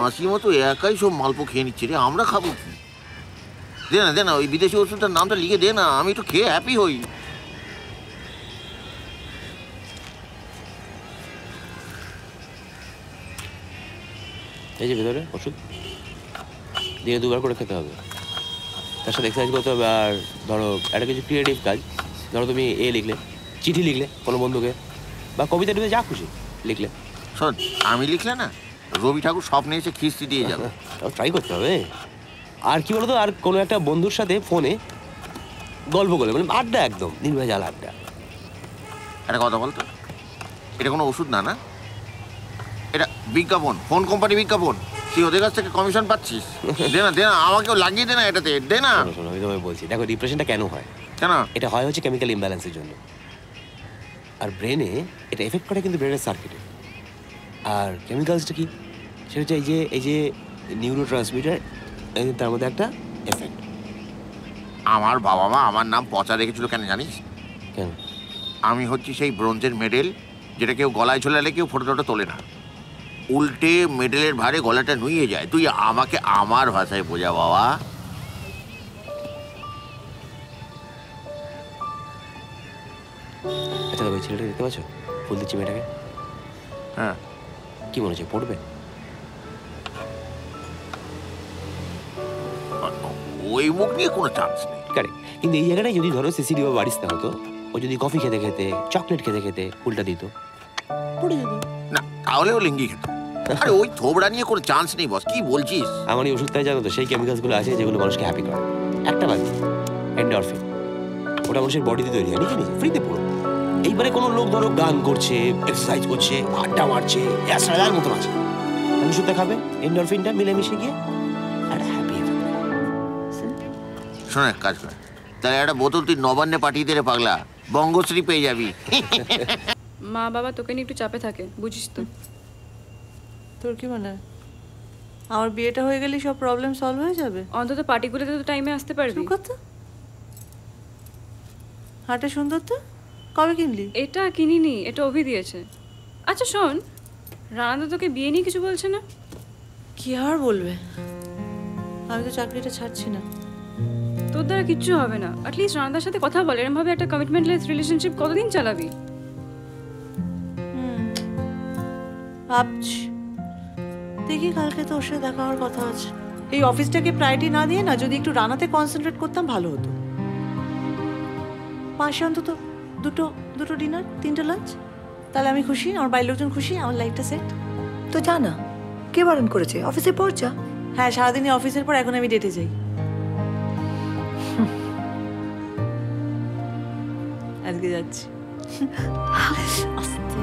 মাসি মতো একাই সব মালপো খেয়ে নিচ্ছে রে, আমরা খাবো কি? দে না ওই বিদেশি ওষুধটার নামটা লিখে দে না, আমি একটু খেয়ে হ্যাপি হই। এই যে ভেতরে ওষুধ, দিনে 2 বার করে খেতে হবে, তার সাথে এক্সারসাইজ করতে হবে। আর ধরো একটা কিছু ক্রিয়েটিভ কাজ, ধরো তুমি লিখলে, চিঠি লিখলে কোনো বন্ধুকে, বা কবিতা টবিতা যা খুশি লিখলে। শোন, আমি লিখলে না রবি ঠাকুর স্বপ্নে এসে খিস্তি দিয়ে যাবে। ট্রাই করতে হবে। আর কি বলতো, আর কোনো একটা বন্ধুর সাথে ফোনে গল্প করলে, মানে আড্ডা, একদম নির্ভেজাল আড্ডা। একটা কথা বলতো, এটা কোনো ওষুধ না, না এটা বিজ্ঞাপন, ফোন কোম্পানি বিজ্ঞাপন। তুই ওদের কাছ থেকে কমিশন পাচ্ছিস। দে না আমাকেও লাগিয়ে দে না এটাতে, দে না। শোনো, আমি তোমায় বলছি, দেখো ডিপ্রেশনটা কেন হয়? কেন? এটা হয় হচ্ছে কেমিক্যাল ইমব্যালেন্সের জন্য। আর ব্রেনে এটা এফেক্ট করে কিন্তু ব্রেনের সার্কিটে। আর কেমিক্যালসটা কি, সেটা হচ্ছে এই যে নিউরো ট্রান্সমিটার, তার মধ্যে একটা এফেক্ট। আমার বাবা মা আমার নাম পচা রেখেছিল কেন জানিস? কেন? আমি হচ্ছি সেই ব্রোঞ্জের মেডেল, যেটা কেউ গলায় ঝোলালে কেউ ফটো টটো তোলে না, উল্টে মেডেলের ভারে গলাটা নুয়ে যায়। তুই আমাকে আমার ভাষায় বোঝা বাবা। আচ্ছা ওই ছেলেটা দেখতে পাচ্ছ, ফুল দিচ্ছি মেয়েটাকে? হ্যাঁ। কি মনে হচ্ছে পড়বে? ওই মুখ নিয়ে কোনো চান্স নেই। কারেক্ট। কিন্তু এই জায়গাটায় যদি ধরো সিসিডি বা বারিস্তা হতো, ও যদি কফি খেতে খেতে, চকলেট খেতে খেতে ফুলটা দিত, পড়ে যেত না, তাহলে ও লিঙ্গি খেত। আরে ওই থোবড়া নিয়ে কোনো চান্স নেই বস, কি বলছিস? আমার এই ওষুধটাই জানো তো, সেই কেমিক্যালসগুলো আছে যেগুলো মানুষকে হ্যাপি করে। একটা বাদ, এন্ডরফিন, ওটা মানুষের বডিতে তৈরি হয় নিজে নিজে, ফ্রিতে পুরো। এইবারে কোনো লোক ধরো গান করছে, এক্সারসাইজ করছে, আড্ডা মারছে, অ্যাস্ট্রালার মতন আছে, ওষুধটা খাবে, এন্ডরফিনটা মিলেমিশে গিয়ে একটা হ্যাপি এফেক্ট। শোন, এক কাজ কর, তাহলে একটা বোতল তুই নবান্নে পাঠিয়ে দে রে পাগলা, বঙ্গশ্রী পেয়ে যাবি। মা বাবা তোকে নিয়ে একটু চাপে থাকে, বুঝিস তো। তোর কি মনে হয় আমার বিয়েটা হয়ে গেলে সব প্রবলেম সলভ হয়ে যাবে? অন্তত পার্টিগুলোতে তো টাইমে আসতে পারবি। কথা হাটে সুন্দর তো, কবে কিনলি? এটা কিনিনি, এটা অভি দিয়েছে। আচ্ছা শোন, রানা তোকে বিয়ে নিয়ে কিছু বলছে না? কি আর বলবে, আমি তো চাকরিটা ছাড়ছি না। তোর দ্বারা কিচ্ছু হবে না, অ্যাটলিস্ট রানাদার সাথে কথা বল। এরমভাবে একটা কমিটমেন্টলেস রিলেশনশিপ কতদিন চালাবি? ভাবছি, দেখি কালকে তো ওর সাথে দেখা হওয়ার কথা আছে। এই অফিসটাকে প্রায়োরিটি না দিয়ে না যদি একটু রানাতে কনসেন্ট্রেট করতাম ভালো হতো। মাসে অন্তত দুটো ডিনার, 3টে লাঞ্চ, তাহলে আমি খুশি, আমার বাড়ির লোকজন খুশি, আমার লাইফটা সেট। তো জানা কে বারণ করেছে? অফিসের পর যা। হ্যাঁ, সারাদিনই অফিসের পর এখন আমি ডেটে যাই। আজকে যাচ্ছি। আস্তে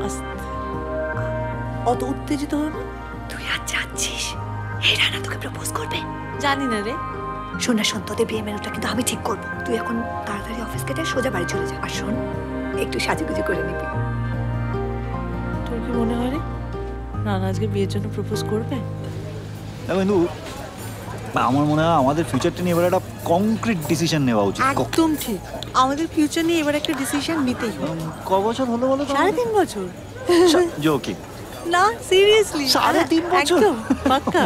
আস্তে, অত উত্তেজিত হবে না। তুই আজ যাচ্ছিস? এই রানা তোকে প্রপোজ করবে? জানি না রে। শোন না, শোন, তোদের বিয়ে মেনুটা কিন্তু আমি ঠিক করবো। তুই এখন তাড়াতাড়ি অফিস কেটে সোজা বাড়ি চলে যা। আর শোন, একটু সাজুগুজু করে নিবি। তোর কি মনে হয় রে রানা আজকে বিয়ের জন্য প্রপোজ করবে? কিন্তু আমার মনে হয় আমাদের ফিউচারটা নিয়ে এবার একটা কংক্রিট ডিসিশন নেওয়া উচিত। একদম ঠিক, আমাদের ফিউচার নিয়ে এবার একটা ডিসিশন নিতেই হবে। ক বছর হলো বলো? 3.5 বছর। জোকিং না, সিরিয়াসলি 3.5 বছর? একদম পাক্কা।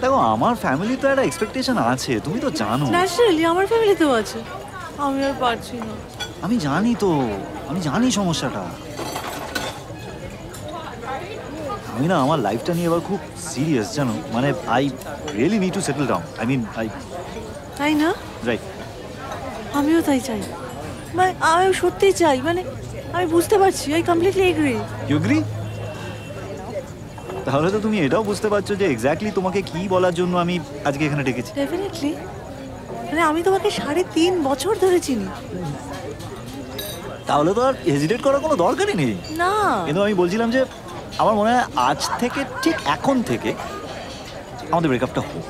দেখো আমার ফ্যামিলি তো একটা এক্সপেকটেশন আছে, তুমি তো জানো। ন্যাচারালি আমার ফ্যামিলিতেও আছে। আমি আর পারছি না। আমি জানি তো, আমি জানি সমস্যাটা। আমি না আমার লাইফটা নিয়ে এবার খুব সিরিয়াস, জানো, মানে I really need to settle down. তাই না? রাইট, আমিও তাই চাই। মানে আমি সত্যিই চাই, মানে আমি বুঝতে পারছি। I completely agree. You agree? তাহলে তো তুমি এটাও বুঝতে পারছো যে এক্স্যাক্টলি তোমাকে কি বলার জন্য আমি আজকে এখানে ডেকেছি। ডেফিনেটলি, মানে আমি তোমাকে 3.5 বছর ধরে চিনি। তাহলে তো আর হেজিটেট করার কোনো দরকারই নেই। না, কিন্তু আমি বলছিলাম যে আমার মনে হয় আজ থেকে, ঠিক এখন থেকে আমাদের ব্রেকআপটা হোক।